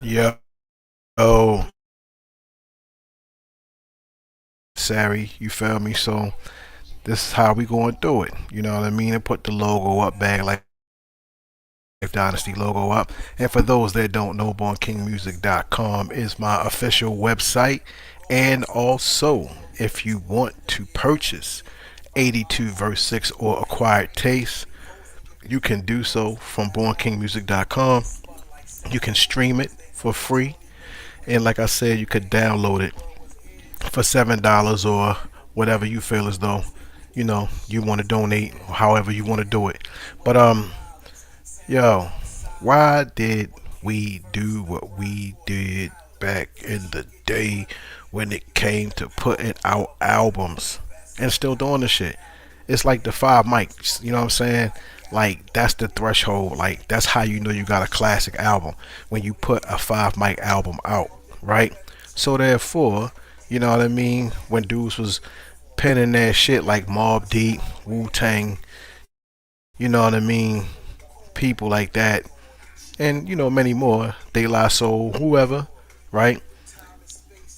Yo, oh, Sari, you feel me? So this is how we going through it. You know what I mean? And put the logo up, bag like Dynasty logo up. And for those that don't know, BornKingMusic.com is my official website. And also, if you want to purchase 82 verse 6 or Acquired Taste, you can do so from BornKingMusic.com. You can stream it for free. And like I said, you could download it for $7 or whatever you feel as though you want to donate, however you want to do it. But yo, why did we do what we did back in the day when it came to putting out albums and still doing the shit? It's like the five mics, you know what I'm saying? Like that's the threshold. Like that's how you know you got a classic album when you put a five mic album out, right? So therefore, you know what I mean? When dudes was penning that shit like Mobb Deep, Wu Tang, you know what I mean? People like that, and many more. De La Soul, whoever, right?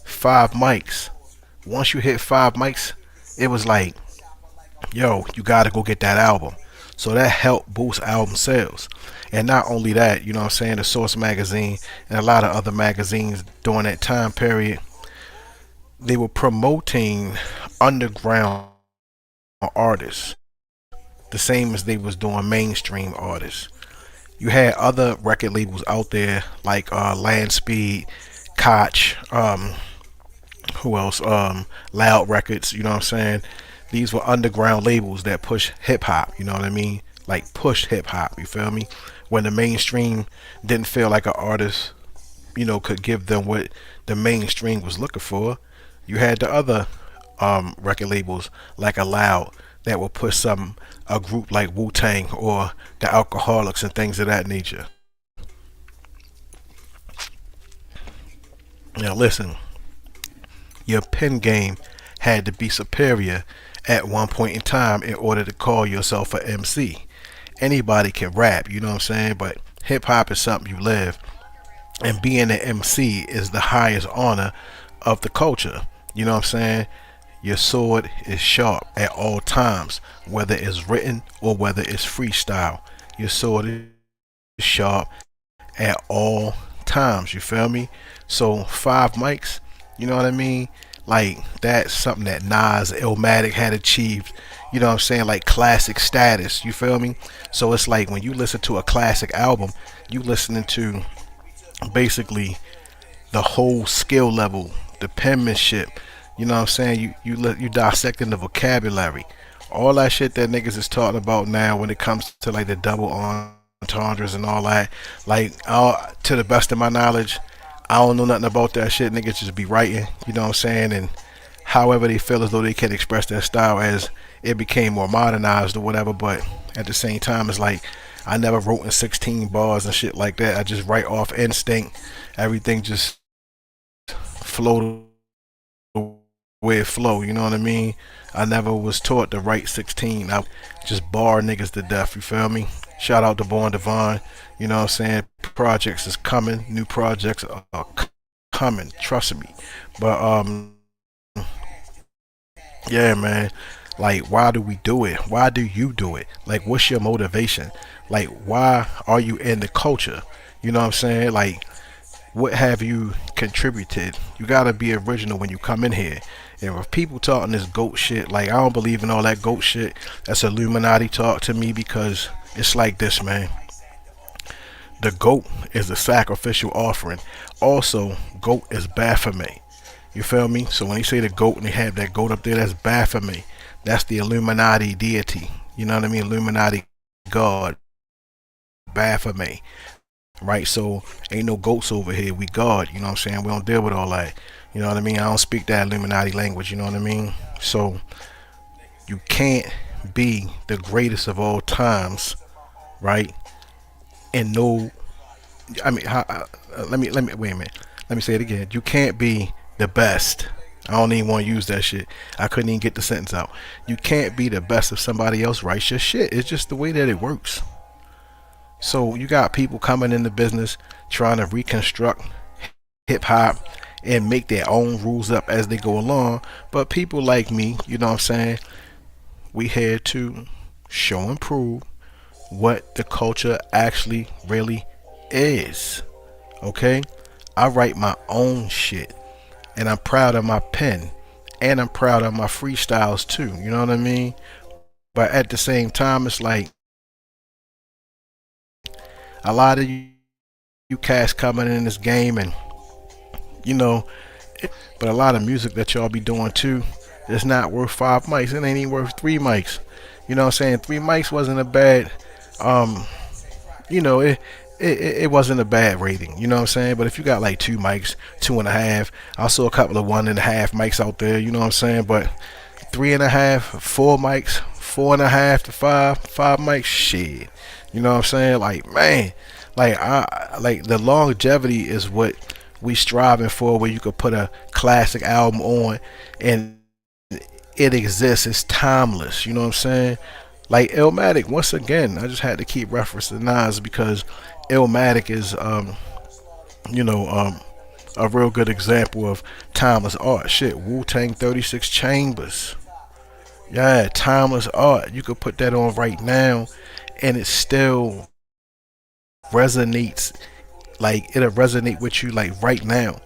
Five mics. Once you hit five mics, it was like, yo, you gotta go get that album. So that helped boost album sales. And not only that, you know what I'm saying, the Source magazine and a lot of other magazines during that time period, they were promoting underground artists the same as they was doing mainstream artists. You had other record labels out there like Land Speed, Koch, who else? Loud Records. You know what I'm saying? These were underground labels that push hip hop. You know what I mean? Like push hip hop. You feel me? When the mainstream didn't feel like an artist, could give them what the mainstream was looking for. You had the other record labels like Aloud that will push a group like Wu Tang or the Alcoholics and things of that nature. Now listen, your pen game had to be superior at one point in time in order to call yourself an MC. Anybody can rap, you know what I'm saying, but hip hop is something you live, and being an MC is the highest honor of the culture. You know what I'm saying? Your sword is sharp at all times, whether it's written or whether it's freestyle. Your sword is sharp at all times. You feel me? So five mics, you know what I mean? Like that's something that Nas, Illmatic had achieved. You know what I'm saying? Like classic status. You feel me? So it's like when you listen to a classic album, you listening to basically the whole skill level, the penmanship. You know what I'm saying? You dissecting the vocabulary, all that shit that niggas is talking about now when it comes to like the double entendres and all that. Like, to the best of my knowledge, I don't know nothing about that shit. Niggas just be writing. You know what I'm saying? And however they feel as though they can express their style as it became more modernized or whatever. But at the same time, it's like I never wrote in 16 bars and shit like that. I just write off instinct. Everything just flowed the way it flow. You know what I mean? I never was taught to write 16. I just bar niggas to death. You feel me? Shout out to Born Divine. You know what I'm saying? Projects is coming. New projects are coming. Trust me. But yeah, man. Like, why do we do it? Why do you do it? Like, what's your motivation? Like, why are you in the culture? You know what I'm saying? Like, what have you contributed? You gotta be original when you come in here. And if people talking this goat shit, like I don't believe in all that goat shit. That's Illuminati talk to me because it's like this, man. The goat is a sacrificial offering. Also, goat is Baphomet. You feel me? So when they say the goat and they have that goat up there, that's Baphomet. That's the Illuminati deity. You know what I mean? Illuminati God, Baphomet. Right? So ain't no goats over here. We God. You know what I'm saying? We don't deal with all that. You know what I mean? I don't speak that Illuminati language. You know what I mean? So you can't be the greatest of all times, right? And no, I mean, let me wait a minute. Let me say it again. You can't be the best. I don't even want to use that shit. I couldn't even get the sentence out. You can't be the best if somebody else writes your shit. It's just the way that it works. So you got people coming in the business trying to reconstruct hip hop and make their own rules up as they go along. But people like me, you know what I'm saying, we here to show and prove what the culture actually really is. Okay? I write my own shit and I'm proud of my pen and I'm proud of my freestyles too. You know what I mean? But at the same time, it's like a lot of you cats coming in this game and you know, but a lot of music that y'all be doing too is not worth 5 mics. It ain't even worth 3 mics. You know what I'm saying? 3 mics wasn't a bad, um, you know, it wasn't a bad rating. You know what I'm saying? But if you got like 2 mics, 2.5, I saw a couple of 1.5 mics out there. You know what I'm saying? But 3.5, 4 mics, 4.5 to 5 mics, shit. You know what I'm saying? Like man, like the longevity is what we striving for, where you could put a classic album on and it exists. It's timeless. You know what I'm saying? Like Illmatic. Once again, I just had to keep referencing Nas because Illmatic is you know a real good example of timeless art. Shit, Wu-Tang 36 Chambers. Yeah, timeless art. You could put that on right now and it still resonates. Like it'll resonate with you like right now.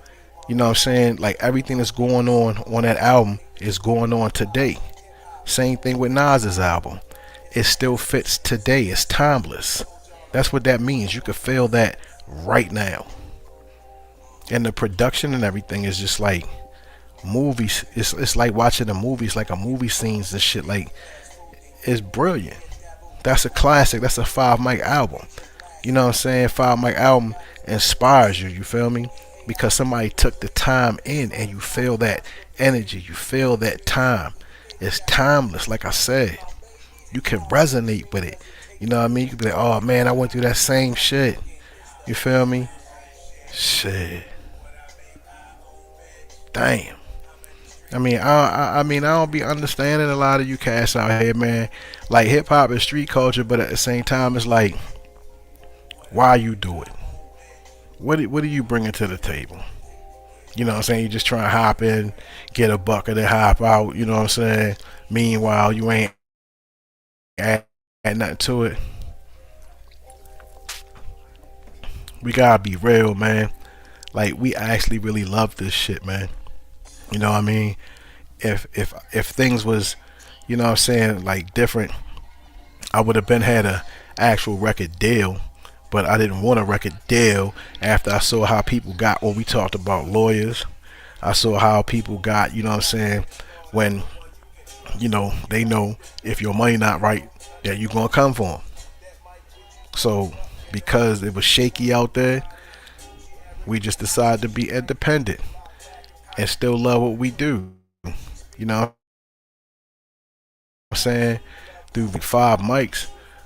You know what I'm saying? Like everything that's going on that album is going on today. Same thing with Nas's album. It still fits today. It's timeless. That's what that means. You could feel that right now. And the production and everything is just like movies. It's like watching the movies, like a movie scenes and shit. Like it's brilliant. That's a classic. That's a 5 mic album. You know what I'm saying? 5 mic album inspires you. You feel me? Because somebody took the time in and you feel that energy. You feel that time. It's timeless. Like I said, you can resonate with it. You know what I mean? You can be like, oh man, I went through that same shit. You feel me? Shit. Damn. I don't be understanding a lot of you cats out here, man. Like hip hop is street culture, but at the same time, it's like, why you do it? What are you bringing to the table? You know what I'm saying? You just trying to hop in, get a bucket and hop out. You know what I'm saying? Meanwhile, you ain't add nothing to it. We gotta be real, man. Like we actually really love this shit, man. You know what I mean? If things was, you know what I'm saying, like different, I would have been had a actual record deal, but I didn't want a record deal after I saw how people got when we talked about lawyers. I saw how people got, you know what I'm saying, when, you know, they know if your money not right, that you gonna come for them. So because it was shaky out there, we just decided to be independent and still love what we do. You know what I'm saying? Through the 5 mics,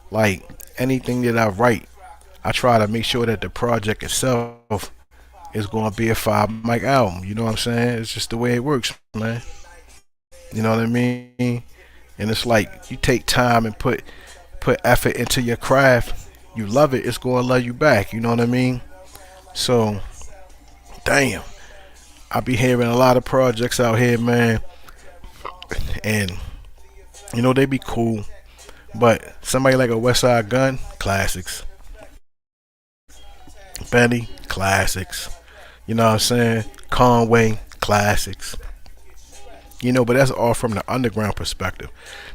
like anything that I write, I try to make sure that the project itself is going to be a 5 mic album. You know what I'm saying? It's just the way it works, man. You know what I mean? And it's like you take time and put effort into your craft. You love it, it's going to love you back. You know what I mean? So, damn. I be hearing a lot of projects out here, man. And, you know, they be cool. But somebody like a Westside Gun, classics. Benny, classics. You know what I'm saying? Conway, classics. You know, but that's all from the underground perspective.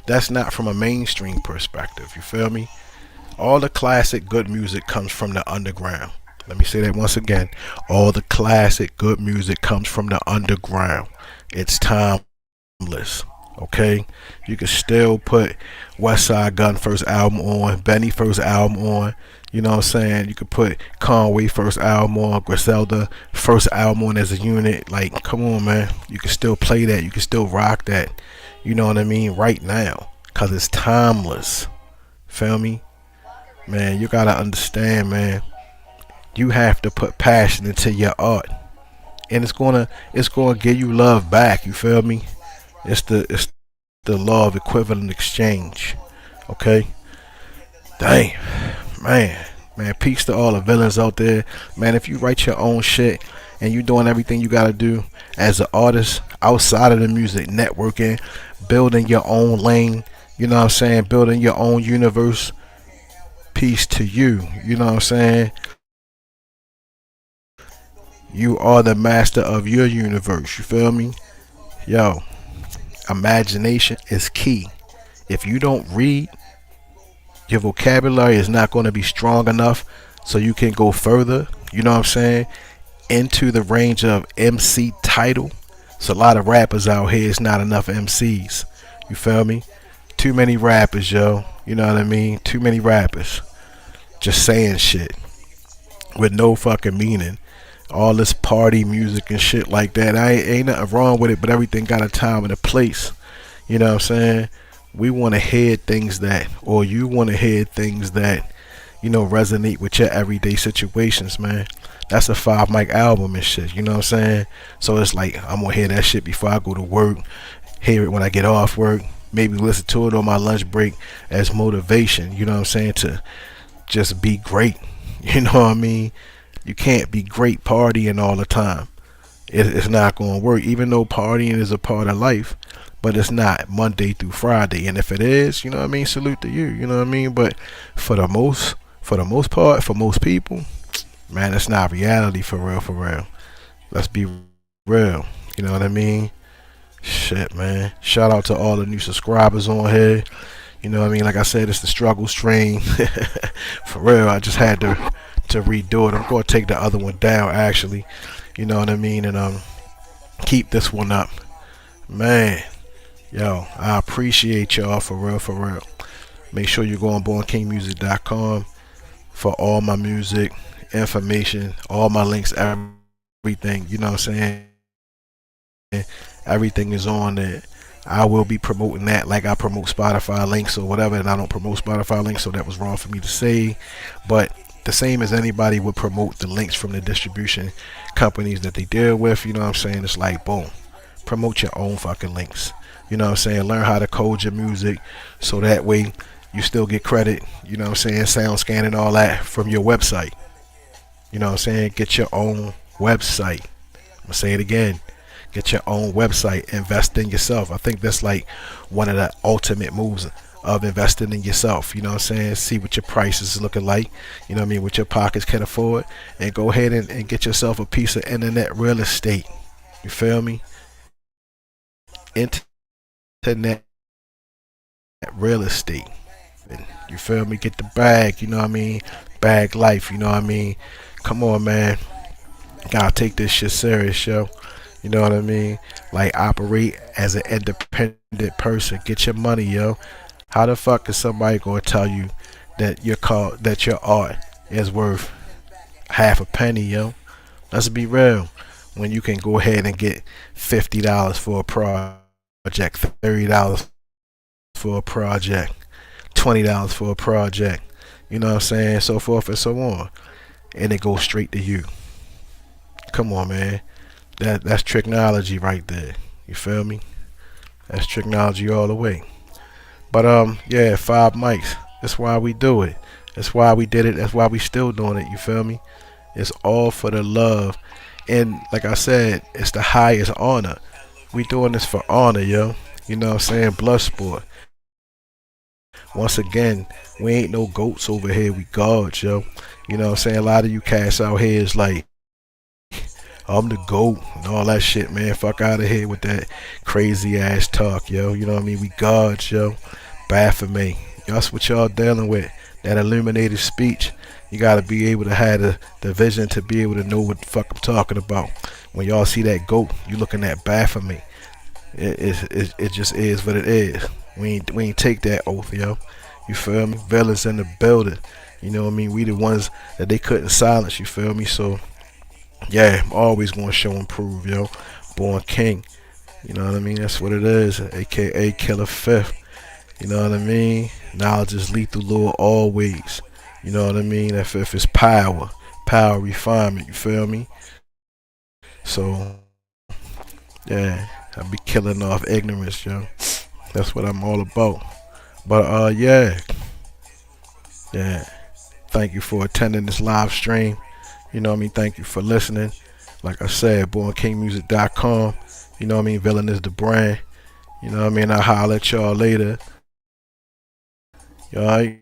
That's not from a mainstream perspective. You feel me? All the classic good music comes from the underground. Let me say that once again. All the classic good music comes from the underground. It's timeless. Okay? You can still put Westside Gun first album on, Benny first album on. You know what I'm saying? You could put Conway first album on, Griselda first album on as a unit. Like, come on, man. You can still play that. You can still rock that. You know what I mean? Right now. Because it's timeless. Feel me? Man, you got to understand, man. You have to put passion into your art. And it's gonna give you love back. You feel me? It's the law of equivalent exchange. Okay? Damn. Man, Man, peace to all the villains out there. Man, if you write your own shit and you doing everything you gotta do as an artist outside of the music, networking, building your own lane, you know what I'm saying, building your own universe, peace to you. You know what I'm saying? You are the master of your universe. You feel me? Yo, imagination is key. If you don't read, your vocabulary is not going to be strong enough so you can go further. You know what I'm saying? Into the range of MC title. It's a lot of rappers out here. It's not enough MCs. You feel me? Too many rappers, yo. You know what I mean? Too many rappers. Just saying shit with no fucking meaning. All this party music and shit like that. I ain't nothing wrong with it, but everything got a time and a place. You know what I'm saying? We want to hear things that, or you want to hear things that, you know, resonate with your everyday situations, man. That's a 5 mic album and shit. You know what I'm saying? So it's like I'm gonna hear that shit before I go to work. Hear it when I get off work. Maybe listen to it on my lunch break as motivation. You know what I'm saying? To just be great. You know what I mean? You can't be great partying all the time. It's not going to work, even though partying is a part of life, but it's not Monday through Friday. And if it is, you know what I mean, salute to you. You know what I mean? But for the most part, for most people, man, it's not reality for real, for real. Let's be real. You know what I mean? Shit, man. Shout out to all the new subscribers on here. You know what I mean? Like I said, it's the struggle stream. For real, I just had to redo it. I'm going to take the other one down, actually. You know what I mean? And keep this one up. Man, yo, I appreciate y'all for real, for real. Make sure you go on bornkingmusic.com for all my music, information, all my links, everything. You know what I'm saying? Everything is on there. I will be promoting that like I promote Spotify links or whatever, and I don't promote Spotify links, so that was wrong for me to say. But the same as anybody would promote the links from the distribution companies that they deal with, you know what I'm saying? It's like, boom, promote your own fucking links. You know what I'm saying? Learn how to code your music so that way you still get credit, you know what I'm saying? Sound scan and all that from your website. You know what I'm saying? Get your own website. I'm gonna say it again. Get your own website. Invest in yourself. I think that's like one of the ultimate moves of investing in yourself. You know what I'm saying? See what your prices is looking like. You know what I mean? What your pockets can afford. And go ahead and get yourself a piece of internet real estate. You feel me? Internet real estate. You feel me? Get the bag. You know what I mean? Bag life. You know what I mean? Come on, man. Gotta take this shit serious, yo. You know what I mean? Like, operate as an independent person. Get your money, yo. How the fuck is somebody gonna tell you that your art is worth half a penny, yo? Let's be real. When you can go ahead and get $50 for a project, $30 for a project, $20 for a project, you know what I'm saying? So forth and so on. And it goes straight to you. Come on, man. That's technology right there. You feel me? That's technology all the way. But yeah, 5 mics. That's why we do it. That's why we did it. That's why we still doing it. You feel me? It's all for the love. And like I said, it's the highest honor. We doing this for honor, yo. You know what I'm saying? Blood sport. Once again, we ain't no goats over here. We gods, yo. You know what I'm saying? A lot of you cats out here is like, I'm the GOAT and all that shit, man. Fuck out of here with that crazy ass talk, yo. You know what I mean? We gods, yo. Baphomet. That's what y'all dealing with. That illuminated speech. You gotta be able to have the vision to be able to know what the fuck I'm talking about. When y'all see that GOAT, you looking at Baphomet. It just is what it is. We ain't take that oath, yo. You feel me? Villains in the building. You know what I mean? We the ones that they couldn't silence, you feel me? So yeah, I'm always gonna show and prove, yo. Born King. You know what I mean? That's what it is. AKA Killer Fifth. You know what I mean? Knowledge is lethal, Lord, always. You know what I mean? That fifth is power. Power refinement, you feel me? So yeah, I be killing off ignorance, yo. That's what I'm all about. But yeah. Thank you for attending this live stream. You know what I mean? Thank you for listening. Like I said, bornkingmusic.com. You know what I mean? Villain is the brand. You know what I mean? I'll holler at y'all later. Alright?